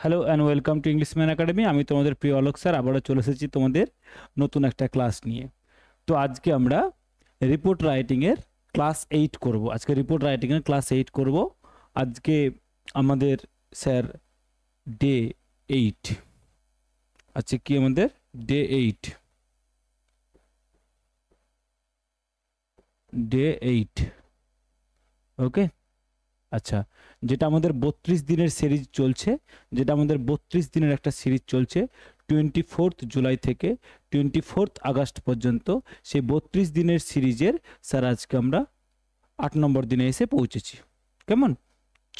Hello and welcome to Englishman academy. আমি তোমাদের প্রিয় অলোক স্যার আবারও চলে এসেছি তোমাদের নতুন একটা ক্লাস নিয়ে। তো আজকে আমরা রিপোর্ট রাইটিংয়ের ক্লাস 8 করব। আজকে রিপোর্ট রাইটিংয়ের ক্লাস 8 করব। আজকে আমাদের স্যার ডে 8। আচ্ছা কি আমাদের ডে 8 ওকে। আচ্ছা, যেটা আমাদের 32 দিনের সিরিজ চলছে, যেটা আমাদের 32 দিনের একটা সিরিজ চলছে 24 জুলাই থেকে 24 আগস্ট পর্যন্ত। সেই 32 দিনের সিরিজের স্যার আজকে আমরা 8 নম্বর দিনে এসে পৌঁছেছি। কেমন?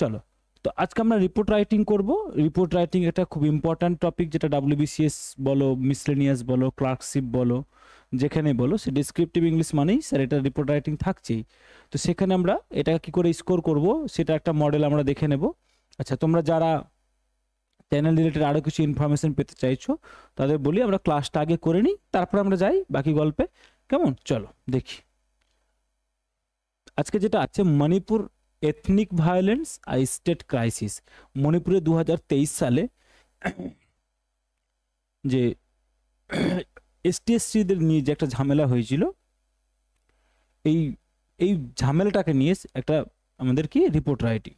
চলো, তো আজকে আমরা রিপোর্ট রাইটিং করব। রিপোর্ট রাইটিং একটা খুব ইম্পর্ট্যান্ট টপিক, যেটা WBCS বলো, মিসলেনিয়াস বলো, ক্লার্কশিপ বলো, যেখানে বলো, সে ডিসক্রিপটিভ ইংলিশ মানেই স্যার এটা রিপোর্ট রাইটিং থাকছেই। তো সেখানে আমরা এটা কি করে স্কোর করব সেটা একটা মডেল আমরা দেখে নেব। আচ্ছা, তোমরা যারা চ্যানেল রিলেটেড আরও কিছু ইনফরমেশন পেতে চাইছো তাদের বলি আমরা ক্লাসটা আগে করে নিই, তারপর আমরা যাই বাকি গল্পে। কেমন? চলো দেখি। আজকে যেটা আছে মণিপুর এথনিক ভায়োলেন্স আর স্টেট ক্রাইসিস। মণিপুরে 2023 সালে যে ST/SC-দের নিয়ে যে একটা ঝামেলা হয়েছিল, এই এই ঝামেলাটাকে নিয়ে একটা আমাদের কি রিপোর্ট রাইটিং,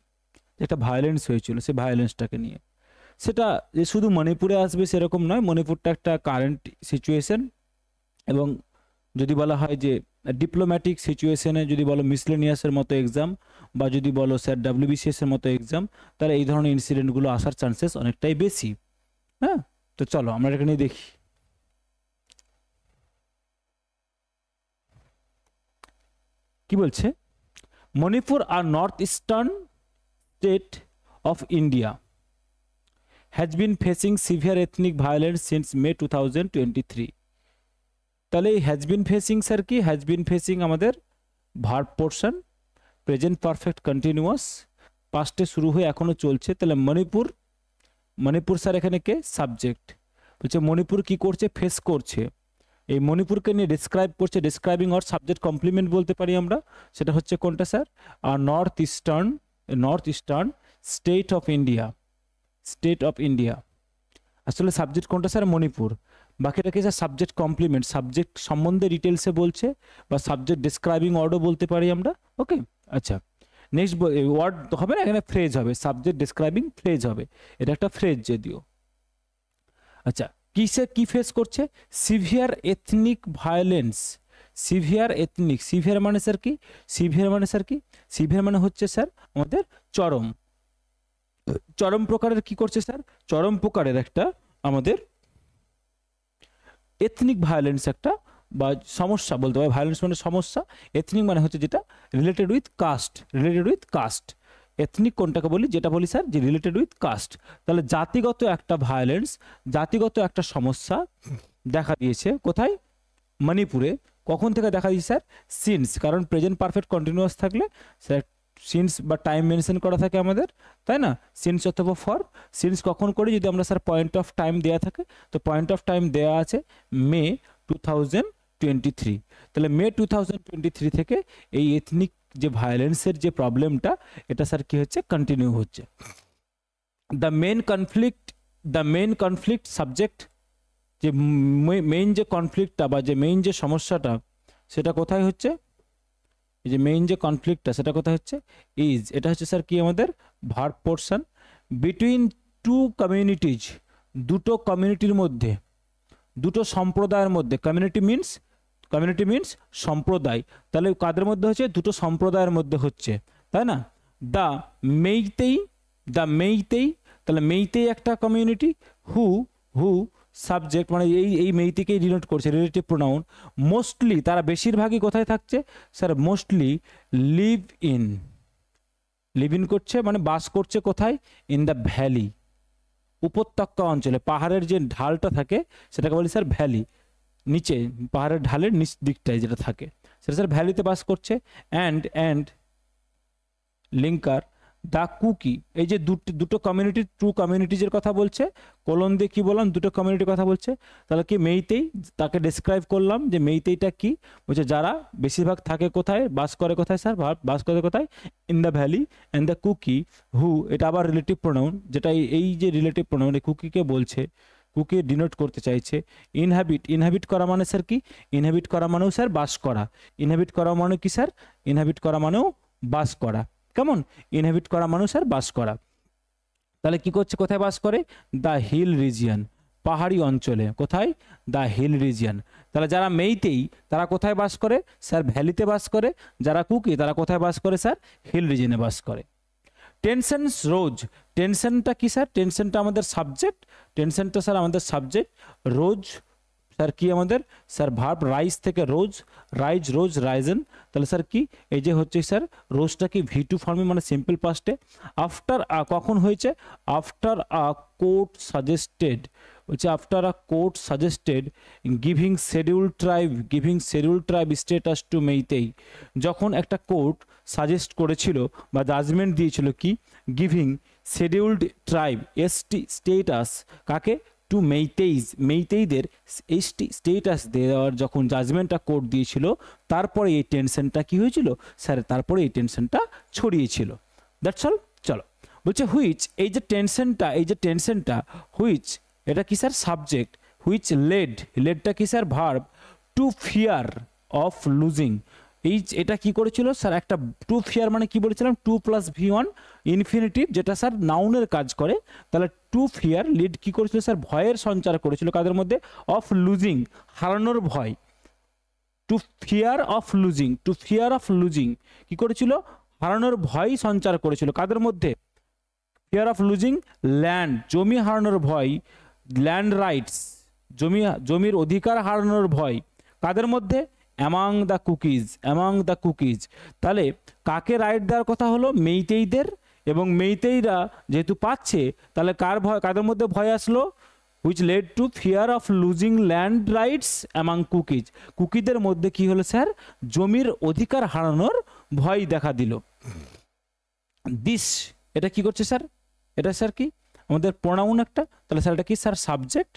একটা ভায়োলেন্স হয়েছিল সেই ভায়োলেন্সটাকে নিয়ে। সেটা যে শুধু মণিপুরে আসবে সেরকম নয়, মণিপুরটা একটা কারেন্ট সিচুয়েশন, এবং যদি বলা হয় যে ডিপ্লোম্যাটিক সিচুয়েশনে, যদি বলো মিসলেনিয়াসের মতো এক্সাম, বা যদি বলো স্যার WBCS-এর মতো এক্সাম, তাহলে এই ধরনের ইনসিডেন্টগুলো আসার চান্সেস অনেকটাই বেশি। হ্যাঁ, তো চলো আমরা এখানে দেখি। কি বলছে? মণিপুর আর north eastern state of India has been facing severe ethnic violence since May 2023। তাহলে এই হ্যাজ বিন ফেসিং স্যার কি? হ্যাজ বিন ফেসিং আমাদের verb portion, present perfect continuous, পাস্টে শুরু হয়ে এখনো চলছে। তাহলে মণিপুর, মণিপুর স্যার এখানে কে? সাবজেক্ট। বলছে মণিপুর কি করছে? ফেস করছে। এই মণিপুরকে নিয়ে ডিসক্রাইব করছে, ডিসক্রাইবিং অর সাবজেক্ট কমপ্লিমেন্ট বলতে পারি আমরা। সেটা হচ্ছে কোনটা স্যার? আর north eastern state of India, state of India. আসলে সাবজেক্ট কোনটা স্যার? মণিপুর। বাকিটাকে স্যার সাবজেক্ট কমপ্লিমেন্ট, সাবজেক্ট সম্বন্ধে ডিটেলসে বলছে, বা সাবজেক্ট ডিসক্রাইবিং ওয়ার্ডও বলতে পারি আমরা। ওকে, আচ্ছা নেক্সট ওয়ার্ড হবে না, এখানে ফ্রেজ হবে, সাবজেক্ট ডিসক্রাইবিং ফ্রেজ হবে। এটা একটা ফ্রেজ যদিও। আচ্ছা, কিসে কি ফেস করছে? Severe ethnic violence. Severe ethnic, severe মানে স্যার কি? সিভিয়ার মানে স্যার কি? সিভিয়ার মানে হচ্ছে স্যার আমাদের চরম, চরম প্রকারের কি করছে স্যার? চরম প্রকারের একটা আমাদের এথনিক ভায়োলেন্স, একটা বা সমস্যা বলতে পারে। ভায়োলেন্স মানে সমস্যা, এথনিক মানে হচ্ছে যেটা related with caste, related with caste. Ethnic কোনটাকে বলি? যেটা বলি স্যার যে রিলেটেড উইথ কাস্ট। তাহলে জাতিগত একটা ভায়োলেন্স, জাতিগত একটা সমস্যা দেখা দিয়েছে কোথায়? মণিপুরে। কখন থেকে দেখা দিয়েছে স্যার? সিন্স, কারণ প্রেজেন্ট পারফেক্ট কন্টিনিউয়াস থাকলে স্যার সিন্স বা টাইম মেনশন করা থাকে আমাদের, তাই না? সিন্স অথবা ফর। সিন্স কখন করি? যদি আমরা স্যার পয়েন্ট অফ টাইম দেওয়া থাকে, তো পয়েন্ট অফ টাইম দেওয়া আছে মে 2023। তাহলে মে 2023 থেকে এই এথনিক যে ভায়োলেন্সের যে প্রবলেমটা, এটা স্যার কি হচ্ছে? কন্টিনিউ হচ্ছে। দ্য মেন কনফ্লিক্ট সাবজেক্ট, যে মেইন যে কনফ্লিক্টটা বা যে মেইন যে সমস্যাটা, সেটা কোথায় হচ্ছে? এই যে মেইন যে কনফ্লিক্টটা সেটা কোথায় হচ্ছে? ইজ, এটা হচ্ছে স্যার কি আমাদের verb portion. Between two communities, দুটো কমিউনিটির মধ্যে, দুটো সম্প্রদায়ের মধ্যে। কমিউনিটি মিনস সম্প্রদায়। তাহলে কাদের মধ্যে হচ্ছে? দুটো সম্প্রদায়ের মধ্যে হচ্ছে, তাই না? দ্য মেইতেই, তাহলে মেইতেই একটা কমিউনিটি। হু সাবজেক্ট, মানে এই মেইতিকেই ডিনোট করছে, রিলেটিভ প্রোনাউন। মোস্টলি, তারা বেশিরভাগই কোথায় থাকছে স্যার? মোস্টলি লিভ ইন করছে, মানে বাস করছে কোথায়? ইন দ্য ভ্যালি, উপত্যকা অঞ্চলে। পাহাড়ের যে ঢালটা থাকে সেটাকে বলি স্যার ভ্যালি। নিচে পাহাড়ের ঢালের নিচ দিকটায় যেটা থাকে সেটা স্যার ভ্যালিতে বাস করছে। অ্যান্ড লিঙ্কার, দ্য কুকি, এই যে দুটো কমিউনিটি, টু কমিউনিটিজের কথা বলছে, কোলন দিয়ে কি বললাম, দুটো কমিউনিটির কথা বলছে। তাহলে কি মেইতেই, তাকে ডেসক্রাইব করলাম যে মেইতেইটা কি বলছে, যারা বেশিরভাগ থাকে কোথায়, বাস করে কোথায় স্যার, বাস করে কোথায়, in the valley. And the Kuki who, এটা আবার রিলেটিভ প্রোনাউন, যেটা এই যে রিলেটিভ প্রোনাউন এই কুকিকে বলছে, কুকি ডিনোট করতে চাইছে। ইনহ্যাবিট, ইনহ্যাবিট করা মানে স্যার কি, ইনহ্যাবিট করা মানেও স্যার বাস করা। ইনহ্যাবিট করা মানে কি স্যার, ইনহ্যাবিট করা মানেও বাস করা। কেমন, ইনহ্যাবিট করা মানুষ আর বাস করা। তাহলে কি করছে, কোথায় বাস করে, দ্য হিল রিজিয়ন, পাহাড়ি অঞ্চলে। কোথায়, দ্য হিল রিজিয়ন। তাহলে যারা মেইতেই তারা কোথায় বাস করে স্যার, ভ্যালিতে বাস করে। যারা কুকি তারা কোথায় বাস করে স্যার, হিল রিজিয়নে বাস করে। টেনশনস রোজ, টেনশনটা কি স্যার, টেনশনটা আমাদের সাবজেক্ট, টেনশনটা স্যার আমাদের সাবজেক্ট। রোজ স্যার কি আমাদের স্যার ভার্ব, রাইজ থেকে রোজ, রাইজ রোজ রাইজেন। তাহলে স্যার কি, এই যে হচ্ছে স্যার রোজটা কি V2 ফর্মে মানে সিম্পল পাস্টে। আফটার কখন হয়েছে, আফটার আ কোর্ট সাজেস্টেড, হচ্ছে after a court suggested giving schedule tribe status to Meitei. যখন একটা কোর্ট সাজেস্ট করেছিল বা জাজমেন্ট দিয়েছিল কি, giving scheduled tribe ST status, কাকে, টু মেইতেইজ, মেইতেইদের ST স্টেটাস দেওয়ার যখন জাজমেন্টটা কোর্ট দিয়েছিল, তারপরে এই টেনশনটা কি হয়েছিল স্যার, তারপরে এই টেনশনটা ছড়িয়েছিল। That's all. চলো বলছে হুইচ, এই যে টেনশনটা হুইচ, এটা কি স্যার সাবজেক্ট, হুইচ লেডটা কি sir verb, to fear of losing. এটা কি করেছিল স্যার, একটা টু ফিয়ার মানে কি বলেছিলাম, 2 + V1 ইনফিনিটিভ, যেটা স্যার নাউনের কাজ করে। তাহলে টু ফিয়ার লিড কি করেছিল স্যার, ভয়ের সঞ্চার করেছিল কাদের মধ্যে, অফ লুজিং, হারানোর ভয়। টু ফিয়ার অফ লুজিং কি করেছিল, হারানোর ভয় সঞ্চার করেছিল কাদের মধ্যে, ফিয়ার অফ লুজিং ল্যান্ড, জমি হারানোর ভয়, ল্যান্ড রাইটস, জমির অধিকার হারানোর ভয় কাদের মধ্যে, অ্যামাং দ্য কুকিজ। তাহলে কাকে রাইট দেওয়ার কথা হলো, মেইতেইদের। এবং মেইতেইরা যেহেতু পাচ্ছে, তাহলে কাদের মধ্যে ভয় আসলো, which led to fear of losing land rights among Kukis. কুকিদের মধ্যে কি হলো স্যার, জমির অধিকার হারানোর ভয় দেখা দিল। দিস, এটা কি করছে স্যার, এটা স্যার কি আমাদের প্রোনাউন একটা, তাহলে স্যার এটা কি স্যার সাবজেক্ট।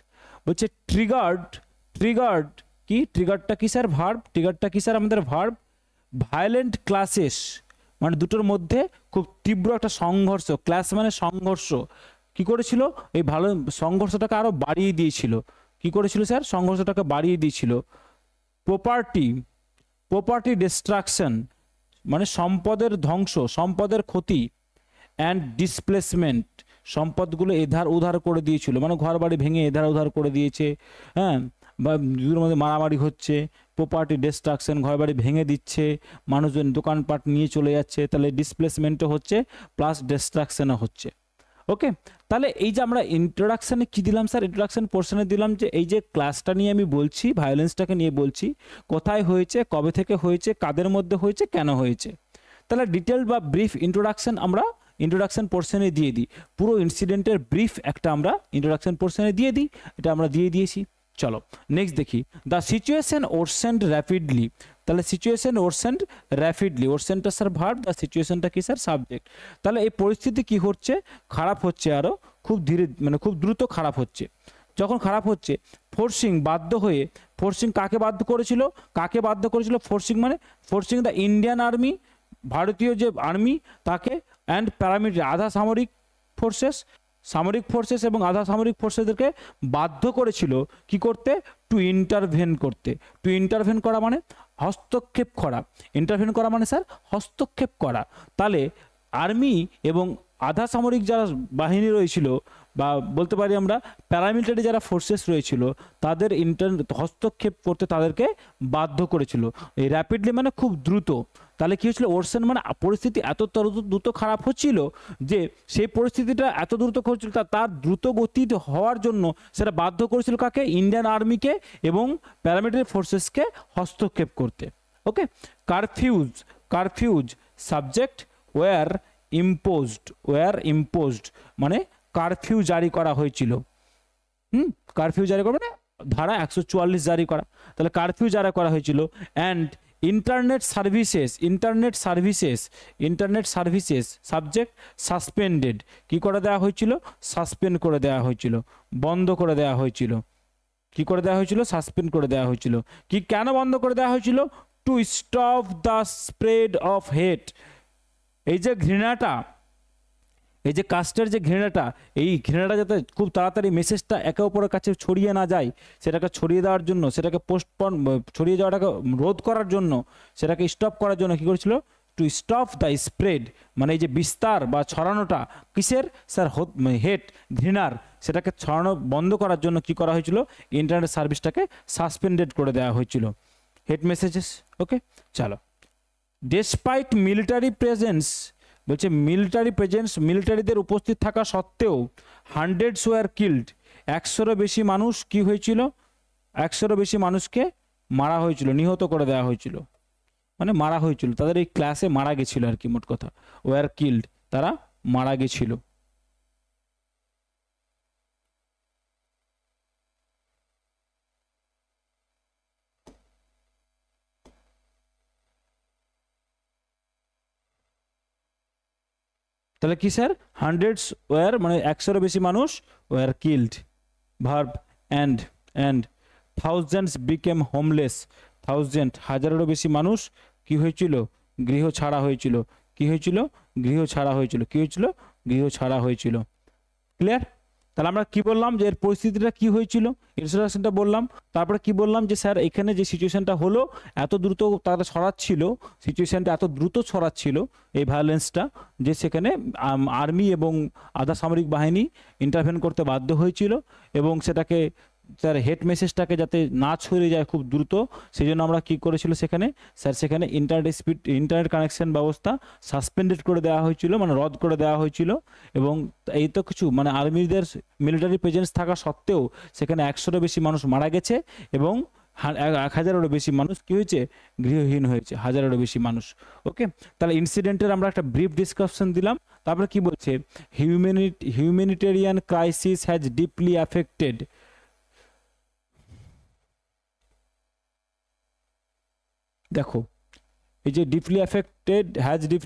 বলছে ট্রিগার্ড কি, ট্রিগারটা কি স্যার ভার্ব, ট্রিগারটা কি স্যার আমাদের ভার্ব। ভায়োলেন্ট ক্লাসেস মানে দুটোর মধ্যে খুব তীব্র একটা সংঘর্ষ, ক্লাস মানে সংঘর্ষ, কি করেছিল, এই ভালো সংঘর্ষটাকে আরো বাড়িয়ে দিয়েছিল। কি করেছিল স্যার, সংঘর্ষটাকে বাড়িয়ে দিয়েছিল। প্রপার্টি ডিস্ট্রাকশন মানে সম্পদের ধ্বংস, সম্পদের ক্ষতি। অ্যান্ড ডিসপ্লেসমেন্ট, সম্পদগুলো এধার উধার করে দিয়েছিল, মানে ঘর বাড়ি ভেঙে এধার উধার করে দিয়েছে, হ্যাঁ, বা দুটোর মধ্যে মারামারি হচ্ছে। প্রপার্টি ডিস্ট্রাকশন, ঘর বাড়ি ভেঙে দিচ্ছে, মানুষজন দোকানপাট নিয়ে চলে যাচ্ছে, তাহলে ডিসপ্লেসমেন্টও হচ্ছে প্লাস ডিস্ট্রাকশনও হচ্ছে। ওকে, তাহলে এই যে আমরা ইন্ট্রোডাকশানে কি দিলাম স্যার, ইন্ট্রোডাকশন পোর্শনে দিলাম যে এই যে ক্লাসটা নিয়ে আমি বলছি, ভায়োলেন্সটাকে নিয়ে বলছি, কোথায় হয়েছে, কবে থেকে হয়েছে, কাদের মধ্যে হয়েছে, কেন হয়েছে। তাহলে ডিটেল বা ব্রিফ ইন্ট্রোডাকশন আমরা ইন্ট্রোডাকশন পোর্শনে দিয়ে দিই, পুরো ইনসিডেন্টের ব্রিফ একটা আমরা ইন্ট্রোডাকশন পোর্শনে দিয়ে দিই, এটা আমরা দিয়ে দিয়েছি। চলো নেক্সট দেখি, দ্য সিচুয়েশন ওরসেন্ড র্যাপিডলি। তাহলে সিচুয়েশন ওরসেন্ড র্যাপিডলি, ওরসেন্ডটা স্যার ভার্ব, দ্য সিচুয়েশনটা কি স্যার সাবজেক্ট। তাহলে এই পরিস্থিতি কি হচ্ছে, খারাপ হচ্ছে, আরও খুব ধীরে মানে খুব দ্রুত খারাপ হচ্ছে। যখন খারাপ হচ্ছে, ফোর্সিং বাধ্য হয়ে, ফোর্সিং কাকে বাধ্য করেছিল, ফোর্সিং মানে ফোর্সিং দ্য ইন্ডিয়ান আর্মি, ভারতীয় যে আর্মি তাকে, অ্যান্ড প্যারামিলিটারি আধা সামরিক ফোর্সেস এবং আধা সামরিক ফোর্সেসদেরকে বাধ্য করেছিল কি করতে, টু ইন্টারভেন করা মানে হস্তক্ষেপ করা, ইন্টারভেন করা মানে স্যার হস্তক্ষেপ করা। তাহলে আর্মি এবং আধা সামরিক যারা বাহিনী রয়েছিল বা বলতে পারি আমরা প্যারামিলিটারি যারা ফোর্সেস রয়েছিল, তাদের হস্তক্ষেপ করতে তাদেরকে বাধ্য করেছিল। এই র্যাপিডলি মানে খুব দ্রুত। তাহলে কী হয়েছিল, ওরসেন মানে পরিস্থিতি এত দ্রুত খারাপ হচ্ছিল যে সেই পরিস্থিতিটা এত দ্রুত হচ্ছিল, তার দ্রুত গতি হওয়ার জন্য সেটা বাধ্য করেছিল কাকে, ইন্ডিয়ান আর্মিকে এবং প্যারামিলিটারি ফোর্সেসকে হস্তক্ষেপ করতে। ওকে, কারফিউজ সাবজেক্ট, ওয়ার ইম্পোজড মানে কারফিউ জারি করা হয়েছিল। কারফিউ জারি করা মানে ধারা 144 জারি করা, তাহলে কারফিউ জারি করা হয়েছিল। And internet services subject suspended, কি করে দেওয়া হয়েছিল, সাসপেন্ড করে দেওয়া হয়েছিল, বন্ধ করে দেওয়া হয়েছিল, কি করে দেওয়া হয়েছিল, সাসপেন্ড করে দেওয়া হয়েছিল। কি কেন বন্ধ করে দেওয়া হয়েছিল, to stop the spread of hate, এই যে ঘৃণাটা, এই যে কাস্টের যে ঘৃণাটা, এই ঘৃণাটা যাতে খুব তাড়াতাড়ি মেসেজটা একে অপরের কাছে ছড়িয়ে না যায়, সেটাকে ছড়িয়ে দেওয়ার জন্য, সেটাকে পোস্টপন, ছড়িয়ে যাওয়াটাকে রোধ করার জন্য, সেটাকে স্টপ করার জন্য কী করেছিল, টু স্টপ দ্য স্প্রেড, মানে এই যে বিস্তার বা ছড়ানোটা কিসের স্যার, হেট, ঘৃণার, সেটাকে ছড়ানো বন্ধ করার জন্য কি করা হয়েছিল, ইন্টারনেট সার্ভিসটাকে সাসপেন্ডেড করে দেওয়া হয়েছিল, হেট মেসেজেস। ওকে, চলো। ডেসপাইট মিলিটারি প্রেজেন্স, বলছে মিলিটারিদের উপস্থিত থাকা সত্ত্বেও হান্ড্রেডস ওয়ার কিল্ড, 100-রও বেশি মানুষ কি হয়েছিল, 100-রও বেশি মানুষকে মারা হয়েছিল, নিহত করে দেওয়া হয়েছিল, মানে মারা হয়েছিল, তাদের এই ক্লাসে মারা গেছিল আর কি, মোট কথা ওয়ার কিল্ড, তারা মারা গেছিল। তাহলে কি স্যার, হান্ড্রেডস ওয়ার মানে 100-রও বেশি মানুষ were killed, verb and thousands became homeless, হাজারেরও বেশি মানুষ কি হয়েছিল, গৃহ ছাড়া হয়েছিল, কি হয়েছিল, গৃহ ছাড়া হয়েছিল, কি হয়েছিল, গৃহ ছাড়া হয়েছিল। ক্লিয়ার? তাহলে আমরা কি বললাম যে এর পরিস্থিতিটা কি হয়েছিল, ইন্ট্রোডাকশনটা বললাম, তারপরে কি বললাম যে স্যার এখানে যে সিচুয়েশনটা হলো, এত দ্রুত তারা ছড়াচ্ছিল, সিচুয়েশনটা এত দ্রুত ছড়াচ্ছিল এই ভায়োলেন্সটা, যে সেখানে আর্মি এবং আধা সামরিক বাহিনী ইন্টারভেন করতে বাধ্য হয়েছিল, এবং সেটাকে স্যার হেড মেসেজটাকে যাতে না ছড়িয়ে যায় খুব দ্রুত, সেই জন্য আমরা কী করেছিল সেখানে স্যার, সেখানে ইন্টারনেট কানেকশন ব্যবস্থা সাসপেন্ডেড করে দেওয়া হয়েছিল, মানে রদ করে দেওয়া হয়েছিল। এবং এই তো কিছু মানে আর্মিদের মিলিটারি প্রেজেন্স থাকা সত্ত্বেও সেখানে 100-রও বেশি মানুষ মারা গেছে, এবং 1000-এরও বেশি মানুষ কি হয়েছে, গৃহহীন হয়েছে, 1000-এরও বেশি মানুষ। ওকে, তাহলে ইনসিডেন্টের আমরা একটা ব্রিফ ডিসকাশন দিলাম। তারপরে কি বলছে, humanitarian crisis has deeply affected, দেখো এই যে deeply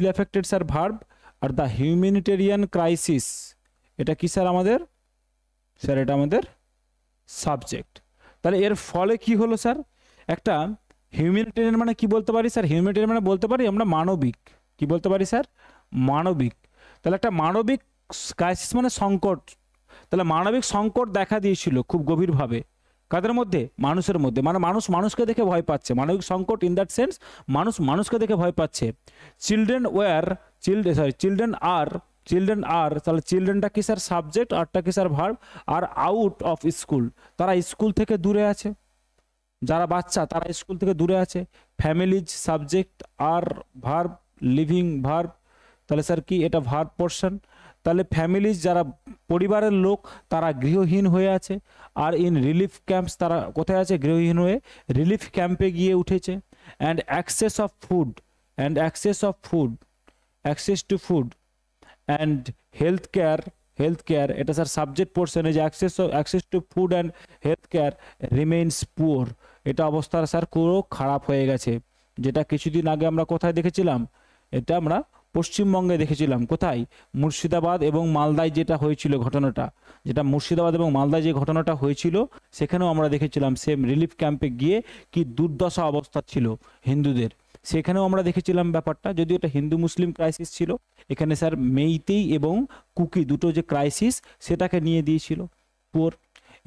affected sir verb, are the humanitarian crisis এটা কি স্যার আমাদের, স্যার এটা আমাদের সাবজেক্ট। তাহলে এর ফলে কি হলো স্যার, একটা হিউম্যানিটেরিয়ান মানে কি বলতে পারি স্যার, হিউম্যানিটেরিয়ান মানে বলতে পারি আমরা মানবিক, কি বলতে পারি স্যার, মানবিক। তাহলে একটা মানবিক ক্রাইসিস মানে সংকট, তাহলে মানবিক সংকট দেখা দিয়েছিল খুব গভীরভাবে, কাদের মধ্যে, মানুষের মধ্যে, মানে মানুষ মানুষকে দেখে ভয় পাচ্ছে, মানবিক সংকট ইন দ্যাট সেন্স মানুষ মানুষকে দেখে ভয় পাচ্ছে। চিলড্রেন আর, তাহলে চিলড্রেনটা কি স্যার সাবজেক্ট, আরটা কি sir verb, are out of school, তারা স্কুল থেকে দূরে আছে, যারা বাচ্চা তারা স্কুল থেকে দূরে আছে। ফ্যামিলিজ সাবজেক্ট, আর ভার্ব, লিভিং ভার্ব, তাহলে স্যার কি এটা ভার্ব পোর্শন। তাহলে ফ্যামিলিজ যারা পরিবারের লোক তারা গৃহহীন হয়ে আছে, আর ইন রিলিফ ক্যাম্পস তারা কোথায় আছে, গৃহহীন হয়ে রিলিফ ক্যাম্পে গিয়ে উঠেছে। And access to food and health care, এটা স্যার সাবজেক্ট পোর্শনে, যে access to food and health care remains poor, এটা অবস্থা স্যার পুরো খারাপ হয়ে গেছে। যেটা কিছুদিন আগে আমরা কোথায় দেখেছিলাম, এটা আমরা পশ্চিমবঙ্গে দেখেছিলাম, কোথায়, মুর্শিদাবাদ এবং মালদায় যেটা হয়েছিল ঘটনাটা, যেটা মুর্শিদাবাদ এবং মালদায় যে ঘটনাটা হয়েছিল সেখানেও আমরা দেখেছিলাম সেম রিলিফ ক্যাম্পে গিয়ে কি দুর্দশা অবস্থা ছিল হিন্দুদের, সেখানেও আমরা দেখেছিলাম ব্যাপারটা। যদিও এটা হিন্দু মুসলিম ক্রাইসিস ছিল, এখানে স্যার মেইতেই এবং কুকি দুটো যে ক্রাইসিস সেটাকে নিয়ে দিয়েছিল। Poor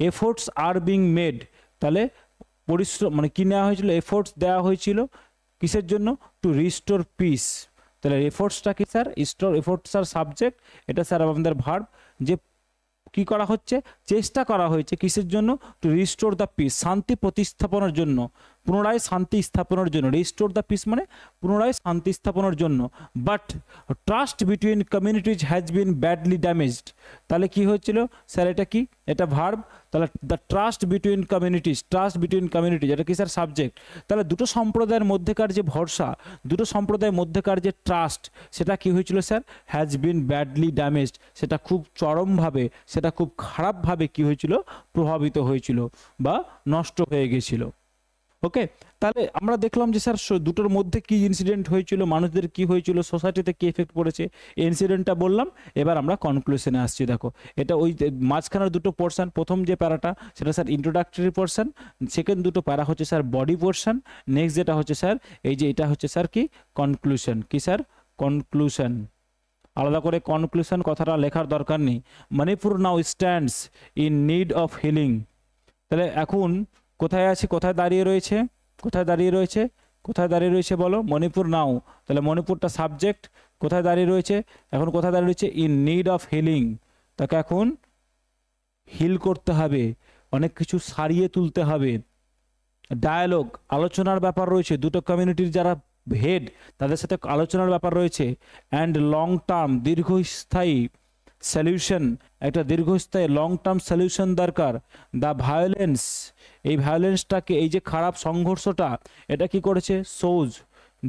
efforts are being made, তাহলে পরিশ্রম মানে কি নেওয়া হয়েছিল, এফোর্টস দেওয়া হয়েছিল কিসের জন্য, টু রিস্টোর পিস। তাহলে এফোর্টসটা কি স্যার, এফোর্টস আর সাবজেক্ট, এটা স্যার আমাদের ভার্ব, যে কি করা হচ্ছে, চেষ্টা করা হয়েছে কিসের জন্য, টু রিস্টোর দ্য পিস, শান্তি প্রতিস্থাপনের জন্য, পুনরায় শান্তি স্থাপনের জন্য, রিস্টোর দ্য পিস মানে পুনরায় শান্তি স্থাপনের জন্য। But trust between communities has been badly damaged, তাহলে কি হয়েছিল স্যার, এটা কি, এটা ভার্ব। তাহলে দ্য ট্রাস্ট বিটুইন কমিউনিটিজ এটা কি স্যার সাবজেক্ট। তাহলে দুটো সম্প্রদায়ের মধ্যেকার যে ভরসা, দুটো সম্প্রদায়ের মধ্যেকার যে ট্রাস্ট, সেটা কি হয়েছিল sir, has been badly damaged, সেটা খুব চরমভাবে, সেটা খুব খারাপভাবে কি হয়েছিল, প্রভাবিত হয়েছিল বা নষ্ট হয়ে গেছিল। ওকে, তাহলে আমরা দেখলাম যে স্যার দুটোর মধ্যে কি ইনসিডেন্ট হয়েছিল, মানুষদের কি হয়েছিল, সোসাইটিতে কি এফেক্ট পড়েছে, এই ইনসিডেন্টটা বললাম। এবার আমরা কনক্লুশনে আসছি। দেখো এটা ওই মাঝখানের দুটো পোর্শন, প্রথম যে প্যারাটা সেটা স্যার ইন্ট্রোডাক্টরি পোর্শন, সেকেন্ড দুটো প্যারা হচ্ছে স্যার বডি পোর্শন, নেক্সট যেটা হচ্ছে স্যার এই যে এটা হচ্ছে স্যার কি কনক্লুশন, কি স্যার কনক্লুশন। আলাদা করে কনক্লুশন কথাটা লেখার দরকার নেই। Manipur now stands in need of healing. তাহলে এখন কোথায় আছে, কোথায় দাঁড়িয়ে রয়েছে, কোথায় দাঁড়িয়ে রয়েছে, কোথায় দাঁড়িয়ে রয়েছে বলো, মণিপুর নাও। তাহলে মণিপুরটা সাবজেক্ট, কোথায় দাঁড়িয়ে রয়েছে এখন, কোথায় দাঁড়িয়ে রয়েছে ইন নিড অফ হিলিং। তাকে এখন হিল করতে হবে, অনেক কিছু সারিয়ে তুলতে হবে। ডায়ালগ আলোচনার ব্যাপার রয়েছে, দুটো কমিউনিটির যারা হেড তাদের সাথে আলোচনার ব্যাপার রয়েছে। অ্যান্ড লং টার্ম দীর্ঘস্থায়ী সলিউশন, একটা দীর্ঘস্থায়ী লং টার্ম সলিউশন দরকার। দ্য ভায়োলেন্স, এই ভায়োলেন্সটাকে, এই যে খারাপ সংঘর্ষটা, এটা কি করেছে সোজ,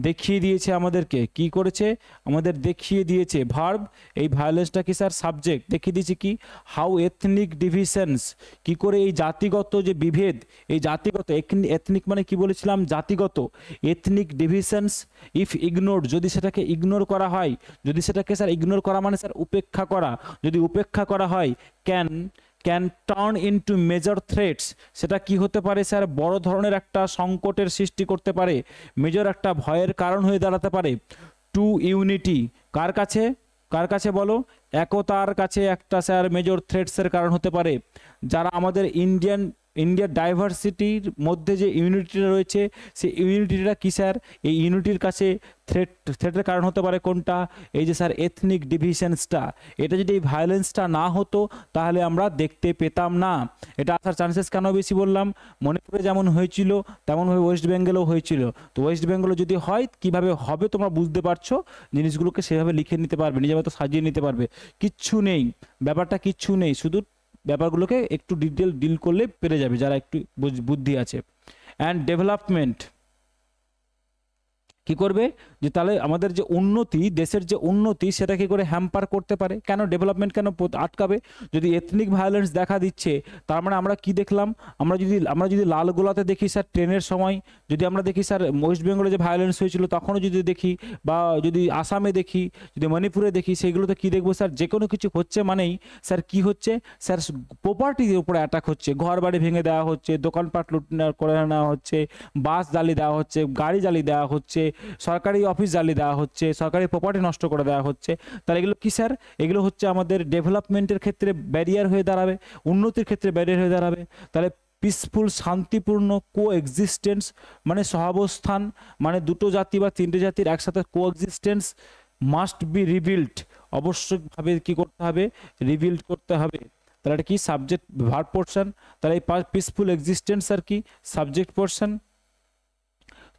দেখিয়ে দিয়েছে আমাদেরকে, কি করেছে আমাদের দেখিয়ে দিয়েছে। ভার্ব, এই ভায়োলেন্সটা কি স্যার সাবজেক্ট, দেখিয়ে দিয়েছে কি হাউ এথনিক ডিভিশনস, কি করে এই জাতিগত যে বিভেদ, এই জাতিগত এথনিক মানে কি বলেছিলাম জাতিগত, এথনিক ডিভিশনস ইফ ইগনোরড, যদি সেটাকে ইগনোর করা হয়, যদি সেটাকে স্যার ইগনোর করা মানে স্যার উপেক্ষা করা, যদি উপেক্ষা করা হয়, can turn into major threats, সেটা কি হতে পারে স্যার বড় ধরনের একটা সংকটের সৃষ্টি করতে পারে, মেজর একটা ভয়ের কারণ হয়ে দাঁড়াতে পারে। টু ইউনিটি, কার কাছে, কার কাছে বলো, একতার কাছে একটা স্যার মেজর থ্রেটসের কারণ হতে পারে। যারা আমাদের ইন্ডিয়ার ডাইভার্সিটির মধ্যে যে ইউনিটিটা রয়েছে, সেই ইউনিটিটা কি স্যার, এই ইউনিটির কাছে থ্রেটের কারণ হতে পারে কোনটা, এই যে স্যার এথনিক ডিভিশনসটা। এটা যদি এই ভায়োলেন্সটা না হতো তাহলে আমরা দেখতে পেতাম না। এটা আসার চান্সেস কেন বেশি বললাম, মণিপুরে যেমন হয়েছিল তেমনভাবে ওয়েস্ট বেঙ্গলেও হয়েছিল। তো ওয়েস্ট বেঙ্গলে যদি হয় কিভাবে হবে তোমরা বুঝতে পারছো, জিনিসগুলোকে সেভাবে লিখে নিতে পারবে, নিজের মতো সাজিয়ে নিতে পারবে। কিচ্ছু নেই, ব্যাপারটা কিচ্ছু নেই, শুধু ব্যাপারগুলোকে একটু ডিল করলে পেরে যাবে যারা একটু বুদ্ধি আছে। অ্যান্ড ডেভেলপমেন্ট কি করবে, যে তাহলে আমাদের যে উন্নতি, দেশের যে উন্নতি সেটা কি করে হ্যাম্পার করতে পারে, কেন ডেভেলপমেন্ট কেন আটকাবে, যদি এথনিক ভায়োলেন্স দেখা দিচ্ছে। তার মানে আমরা কি দেখলাম, আমরা যদি লালগোলাতে দেখি স্যার ট্রেনের সময়, যদি আমরা দেখি স্যার ওয়েস্ট বেঙ্গলে যে ভায়োলেন্স হয়েছিল তখনও যদি দেখি, বা যদি আসামে দেখি, যদি মণিপুরে দেখি, সেইগুলোতে কি দেখবো স্যার, যে কোনো কিছু হচ্ছে মানেই স্যার কি হচ্ছে স্যার প্রপার্টির উপরে অ্যাটাক হচ্ছে, ঘর বাড়ি ভেঙে দেওয়া হচ্ছে, দোকানপাট লুট করে নেওয়া হচ্ছে, বাস জ্বালিয়ে দেওয়া হচ্ছে, গাড়ি জ্বালিয়ে দেওয়া হচ্ছে, সরকারি অফিস জ্বালিয়ে দেওয়া হচ্ছে, সরকারি প্রপার্টি নষ্ট করে দেওয়া হচ্ছে। তাহলে এগুলো কি স্যার, এগুলো হচ্ছে আমাদের ডেভেলপমেন্টের ক্ষেত্রে ব্যারিয়ার হয়ে দাঁড়াবে, উন্নতির ক্ষেত্রে ব্যারিয়ার হয়ে দাঁড়াবে। তাহলে পিসফুল শান্তিপূর্ণ কো এক্সিস্টেন্স মানে সহাবস্থান, মানে দুটো জাতি বা তিনটে জাতির একসাথে কো এক্সিস্টেন্স মাস্ট বি রিবিল্ড, অবশ্যইভাবে কি করতে হবে, রিবিল্ড করতে হবে। তাহলে এটা কি সাবজেক্ট ভার্ব পোর্শন, তাহলে এই পিসফুল এক্সিস্টেন্স আর কি subject portion.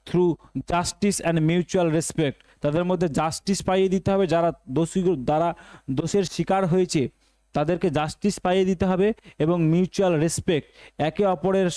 Through justice and mutual respect, তাদের মধ্যে জাস্টিস পাইয়ে দিতে হবে, যারা দোষের শিকার হয়েছে তাদেরকে জাস্টিস পাইয়ে দিতে হবে, এবং মিউচুয়াল রেসপেক্ট, একে অপরের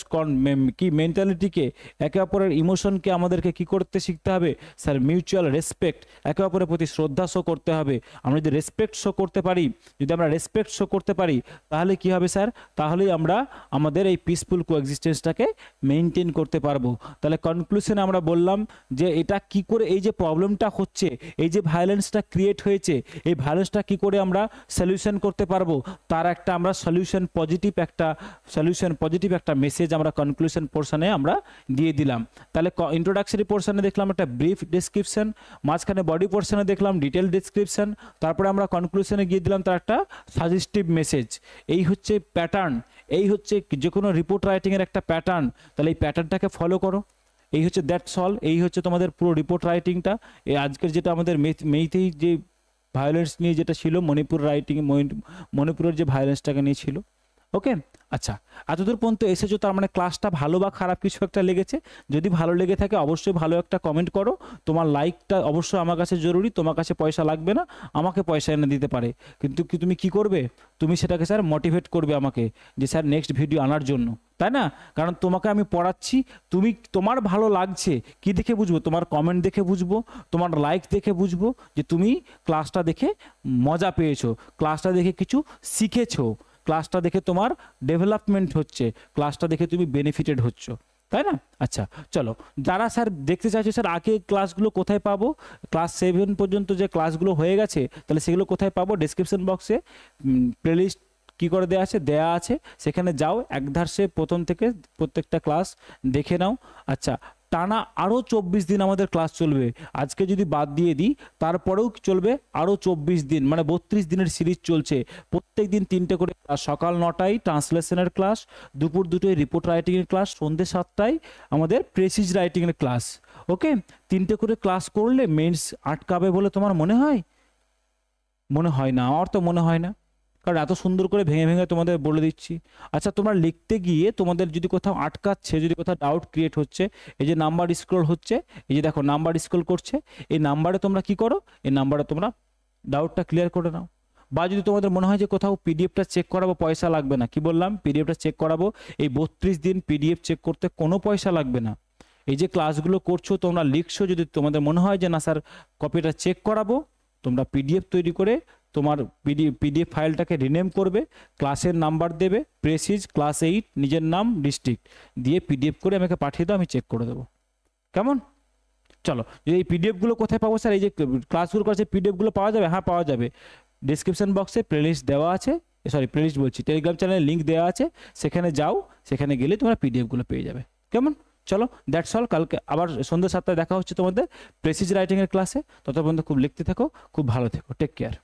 কি মেন্টালিটিকে, একে অপরের ইমোশনকে আমাদেরকে কি করতে শিখতে হবে স্যার, মিউচুয়াল রেসপেক্ট, একে অপরের প্রতি শ্রদ্ধা শো করতে হবে। আমরা যদি রেসপেক্ট শো করতে পারি, যদি আমরা রেসপেক্ট শো করতে পারি তাহলে কি হবে স্যার, তাহলেই আমরা আমাদের এই পিসফুল কোএক্সিস্টেন্সটাকে মেনটেন করতে পারবো। তাহলে কনক্লুশনে আমরা বললাম যে এটা কি করে, এই যে প্রবলেমটা হচ্ছে, এই যে ভায়োলেন্সটা ক্রিয়েট হয়েছে, এই ভায়োলেন্সটা কি করে আমরা সলিউশন করতে পারবো, তার একটা আমরা সলিউশন পজিটিভ একটা মেসেজ আমরা কনক্লুশন পোর্শনে আমরা দিয়ে দিলাম। তাহলে ইন্ট্রোডাকশনারি পোর্শনে দেখলাম একটা ব্রিফ ডেসক্রিপশন, মাঝখানে বডি পোর্শনে দেখলাম ডিটেল ডেসক্রিপশন, তারপরে আমরা কনক্লুশনে গিয়ে দিলাম তার একটা সাজেস্টিভ মেসেজ। এই হচ্ছে প্যাটার্ন, এই হচ্ছে যে কোনো রিপোর্ট রাইটিংয়ের একটা প্যাটার্ন। তাহলে এই প্যাটার্নটাকে ফলো করো, এই হচ্ছে দ্যাটস অল, এই হচ্ছে তোমাদের পুরো রিপোর্ট রাইটিংটা। এই আজকের যেটা আমাদের মেইতেই যে ভায়োলেন্স নিয়ে যেটা ছিল, মণিপুরের যে ভায়োলেন্সটাকে নিয়ে ছিল। ওকে, আচ্ছা এতদূর পর্যন্ত এসেছো, তার মানে ক্লাসটা ভালো বা খারাপ কিছু একটা লেগেছে। যদি ভালো লেগে থাকে অবশ্যই ভালো একটা কমেন্ট করো, তোমার লাইকটা অবশ্যই আমার কাছে জরুরি, তোমার কাছে পয়সা লাগবে না, আমাকে পয়সা এনে দিতে পারে, কিন্তু তুমি কি করবে, তুমি সেটাকে স্যার মোটিভেট করবে আমাকে যে স্যার নেক্সট ভিডিও আনার জন্য, তাই না? কারণ তোমাকে আমি পড়াচ্ছি, তোমার ভালো লাগছে কি দেখে বুঝবো, তোমার কমেন্ট দেখে বুঝবো, তোমার লাইক দেখে বুঝবো যে তুমি ক্লাসটা দেখে মজা পেয়েছো, ক্লাসটা দেখে কিছু শিখেছো, ক্লাসটা দেখে তোমার ডেভেলপমেন্ট হচ্ছে, ক্লাসটা দেখে তুমি বেনিফিটেড হচ্ছ। তাই না? আচ্ছা চলো, যারা স্যার দেখতে চাইছো স্যার আগে ক্লাসগুলো কোথায় পাবো, ক্লাস 7 পর্যন্ত যে ক্লাসগুলো হয়ে গেছে তাহলে সেগুলো কোথায় পাবো? ডেসক্রিপশন বক্সে প্লেলিস্ট কী করে দেয়া আছে, সেখানে যাও, একধারে প্রথম থেকে প্রত্যেকটা ক্লাস দেখে নাও। আচ্ছা, টানা আরও 24 দিন আমাদের ক্লাস চলবে। আজকে যদি বাদ দিয়ে দিই তারপরেও চলবে আরও 24 দিন, মানে 32 দিনের সিরিজ চলছে। প্রত্যেক দিন 3টে করে ক্লাস, সকাল 9টায় ট্রান্সলেশনের ক্লাস, দুপুর 2টোয় রিপোর্ট রাইটিংয়ের ক্লাস, সন্ধ্যে 7টায় আমাদের প্রেসিজ রাইটিংয়ের ক্লাস। ওকে, 3টে করে ক্লাস করলে মেন্স আটকাবে বলে তোমার মনে হয়? মনে হয় না, আমার তো মনে হয় না, কারণ এত সুন্দর করে ভেঙে ভেঙে তোমাদের বলে দিচ্ছি। আচ্ছা, তোমরা লিখতে গিয়ে তোমাদের যদি কোথাও আটকাচ্ছে, যদি কোথাও ডাউট ক্রিয়েট হচ্ছে, এই যে নাম্বার স্ক্রল হচ্ছে, এই যে দেখো নাম্বার স্ক্রল করছে, এই নাম্বারে তোমরা কি করো, এই নাম্বারে তোমরা ডাউটটা ক্লিয়ার করে নাও। বা যদি তোমাদের মনে হয় যে কোথাও পিডিএফটা চেক করাবো, পয়সা লাগবে না, কি বললাম, পিডিএফটা চেক করাবো, এই 32 দিন পিডিএফ চেক করতে কোনো পয়সা লাগবে না। এই যে ক্লাসগুলো করছো তোমরা লিখছো, যদি তোমাদের মনে হয় যে না স্যার কপিটা চেক করাবো, তোমরা পিডিএফ তৈরি করে তোমার পিডিএফ ফাইলটাকে রিনেম করবে, ক্লাসের নাম্বার দেবে, প্রেসিজ ক্লাস 8, নিজের নাম, ডিস্ট্রিক্ট দিয়ে পিডিএফ করে আমাকে পাঠিয়ে দাও, আমি চেক করে দেবো। কেমন? চলো, এই পিডিএফগুলো কোথায় পাবো স্যার? এই যে ক্লাসগুলো করছে পিডিএফগুলো পাওয়া যাবে? হ্যাঁ পাওয়া যাবে। ডিসক্রিপশন বক্সে প্লেলিস্ট দেওয়া আছে, সরি প্লেলিস্ট বলছি, টেলিগ্রাম চ্যানেলে লিঙ্ক দেওয়া আছে, সেখানে যাও, সেখানে গেলে তোমরা পিডিএফগুলো পেয়ে যাবে। কেমন? চলো, দ্যাটস অল। কালকে আবার সন্ধ্যা 7টায় দেখা হচ্ছে তোমাদের প্রেসিজ রাইটিংয়ের ক্লাসে। ততক্ষণ খুব লিখতে থাকো, খুব ভালো থেকো, টেক কেয়ার।